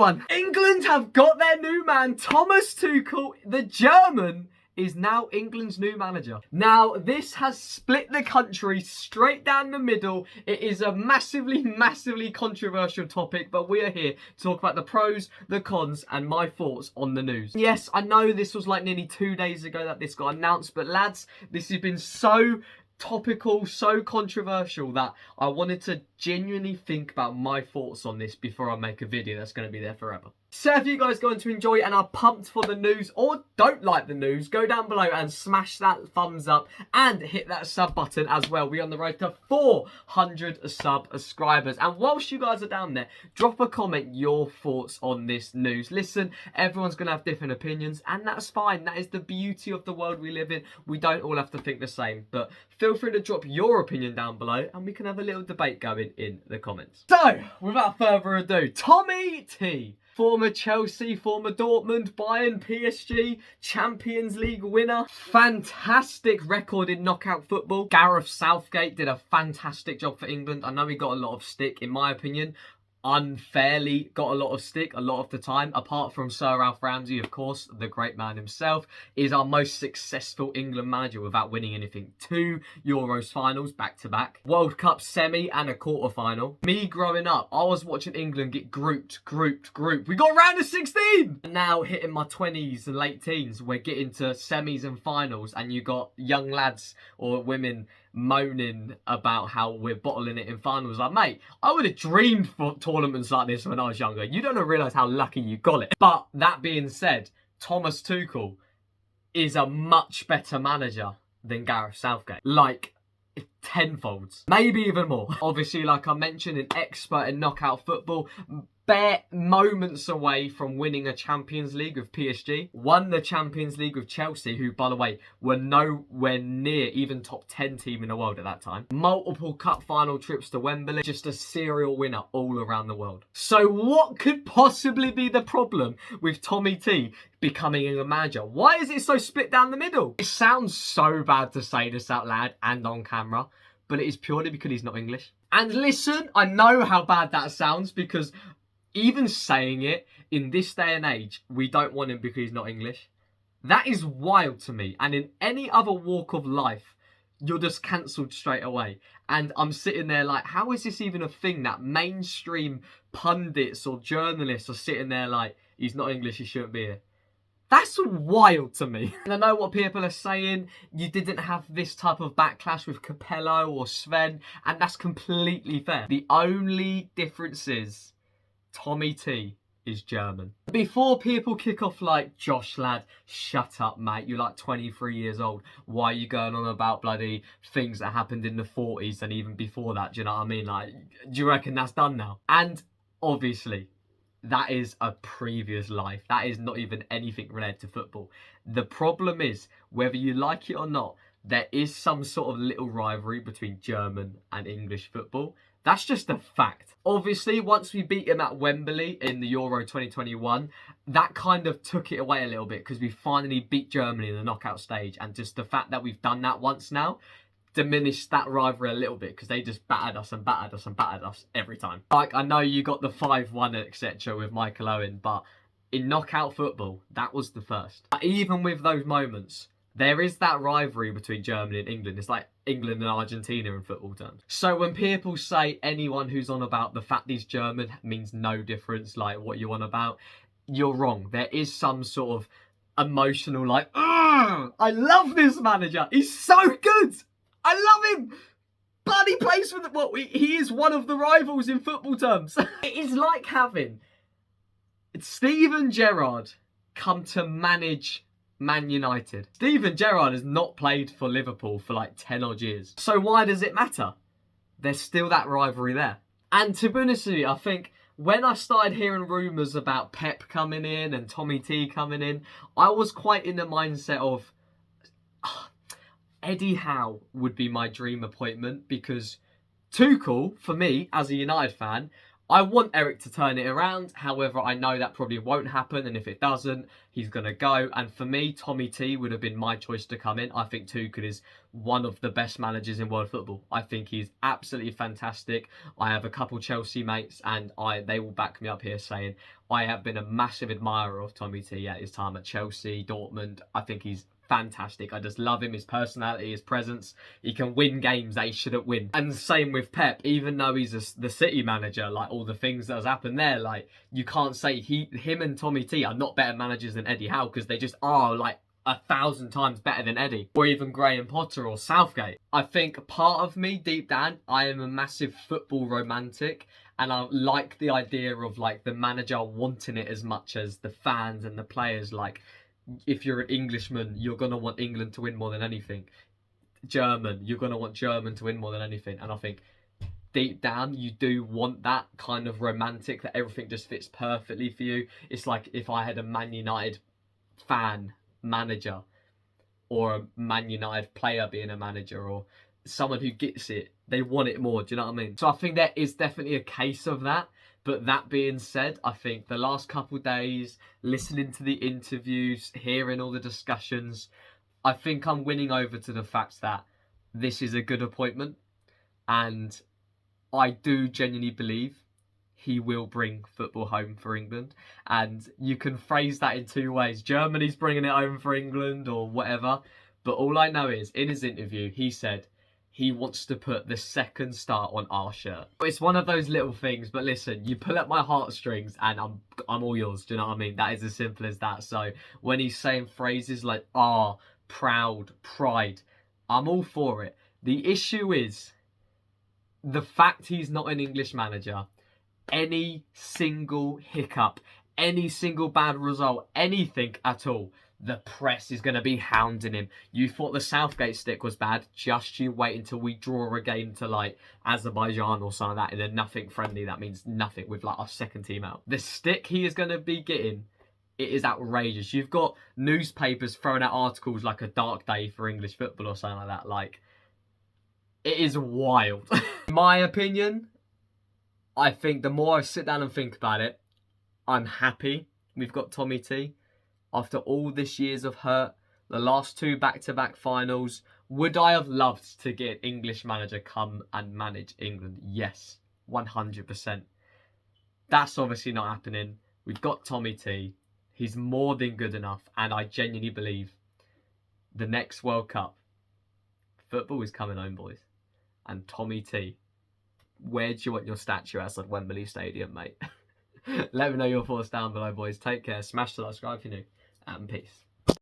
one. England have got their new man, Thomas Tuchel, the German, is now England's new manager. Now, this has split the country straight down the middle. It is a massively, massively controversial topic, but we are here to talk about the pros, the cons, and my thoughts on the news. Yes, I know this was like nearly 2 days ago that this got announced, but lads, this has been so topical, so controversial that I wanted to genuinely think about my thoughts on this before I make a video that's going to be there forever. So if you guys are going to enjoy it and are pumped for the news or don't like the news, go down below and smash that thumbs up and hit that sub button as well. We're on the road to 400 subscribers. And whilst you guys are down there, drop a comment your thoughts on this news. Listen, everyone's going to have different opinions and that's fine. That is the beauty of the world we live in. We don't all have to think the same, but feel free to drop your opinion down below and we can have a little debate going in the comments. So, without further ado, Tommy T, former Chelsea, former Dortmund, Bayern, PSG, Champions League winner. Fantastic record in knockout football. Gareth Southgate did a fantastic job for England. I know he got a lot of stick, in my opinion. Unfairly got a lot of stick a lot of the time, apart from Sir Alf Ramsey, of course, the great man himself, is our most successful England manager without winning anything. 2 Euros finals back to back, World Cup semi and a quarter final. Me growing up, I was watching England get grouped. We got round of 16! And now hitting my 20s and late teens, we're getting to semis and finals and you got young lads or women moaning about how we're bottling it in finals. Like, mate, I would have dreamed for tournaments like this when I was younger. You don't realise how lucky you got it. But that being said, Thomas Tuchel is a much better manager than Gareth Southgate. Like, tenfolds. Maybe even more. Obviously, like I mentioned, an expert in knockout football. Bare moments away from winning a Champions League with PSG. Won the Champions League with Chelsea, who, by the way, were nowhere near even top 10 team in the world at that time. Multiple cup final trips to Wembley. Just a serial winner all around the world. So what could possibly be the problem with Tommy T becoming a manager? Why is it so split down the middle? It sounds so bad to say this out loud and on camera, but it is purely because he's not English. And listen, I know how bad that sounds because even saying it, in this day and age, we don't want him because he's not English. That is wild to me. And in any other walk of life, you're just cancelled straight away. And I'm sitting there like, how is this even a thing that mainstream pundits or journalists are sitting there like, he's not English, he shouldn't be here? That's wild to me. And I know what people are saying. You didn't have this type of backlash with Capello or Sven. And that's completely fair. The only difference is Tommy T is German. Before people kick off like, Josh lad, shut up mate, you're like 23 years old. Why are you going on about bloody things that happened in the 40s and even before that? Do you know what I mean? Like, do you reckon that's done now? And obviously, that is a previous life. That is not even anything related to football. The problem is, whether you like it or not, there is some sort of little rivalry between German and English football. That's just a fact. Obviously, once we beat him at Wembley in the Euro 2021, that kind of took it away a little bit because we finally beat Germany in the knockout stage. And just the fact that we've done that once now diminished that rivalry a little bit because they just battered us and battered us and battered us every time. Like, I know you got the 5-1 etc. with Michael Owen, but in knockout football, that was the first. Even with those moments, there is that rivalry between Germany and England. It's like England and Argentina in football terms. So when people say anyone who's on about the fact he's German means no difference, like what you're on about, you're wrong. There is some sort of emotional like, I love this manager. He's so good. I love him. But he plays for he is one of the rivals in football terms. It is like having Steven Gerrard come to manage Man United. Steven Gerrard has not played for Liverpool for like 10 odd years. So why does it matter? There's still that rivalry there. And to be honest with you, I think when I started hearing rumours about Pep coming in and Tommy T coming in, I was quite in the mindset of Eddie Howe would be my dream appointment because Tuchel, for me, as a United fan, I want Eric to turn it around. However, I know that probably won't happen. And if it doesn't, he's going to go. And for me, Tommy T would have been my choice to come in. I think Tuchel is one of the best managers in world football. I think he's absolutely fantastic. I have a couple Chelsea mates and they will back me up here saying I have been a massive admirer of Tommy T at his time at Chelsea, Dortmund. I think he's fantastic. I just love him, his personality, his presence. He can win games that he shouldn't win. And the same with Pep, even though he's the City manager, like all the things that has happened there, like you can't say him and Tommy T are not better managers than Eddie Howe, because they just are like 1,000 times better than Eddie, or even Graham Potter or Southgate. I think part of me, deep down, I am a massive football romantic, and I like the idea of like the manager wanting it as much as the fans and the players. Like, if you're an Englishman, you're going to want England to win more than anything. German, you're going to want German to win more than anything. And I think deep down, you do want that kind of romantic, that everything just fits perfectly for you. It's like if I had a Man United fan manager, or a Man United player being a manager, or someone who gets it, they want it more. Do you know what I mean? So I think there is definitely a case of that. But that being said, I think the last couple of days, listening to the interviews, hearing all the discussions, I think I'm winning over to the fact that this is a good appointment. And I do genuinely believe he will bring football home for England. And you can phrase that in two ways. Germany's bringing it home for England or whatever. But all I know is, in his interview, he said he wants to put the second star on our shirt. It's one of those little things, but listen, you pull at my heartstrings and I'm all yours. Do you know what I mean? That is as simple as that. So when he's saying phrases like proud, pride, I'm all for it. The issue is the fact he's not an English manager. Any single hiccup, any single bad result, anything at all, the press is going to be hounding him. You thought the Southgate stick was bad, just you wait until we draw a game to like Azerbaijan or something like that in a nothing friendly. That means nothing with like our second team out. The stick he is going to be getting, it is outrageous. You've got newspapers throwing out articles like a dark day for English football or something like that. Like, it is wild. In my opinion, I think the more I sit down and think about it, I'm happy we've got Tommy T. After all this years of hurt, the last two back-to-back finals, would I have loved to get an English manager come and manage England? Yes, 100%. That's obviously not happening. We've got Tommy T. He's more than good enough, and I genuinely believe the next World Cup, football is coming home, boys. And Tommy T, where do you want your statue outside Wembley Stadium, mate? Let me know your thoughts down below, boys. Take care. Smash the like, subscribe if you're new. And peace.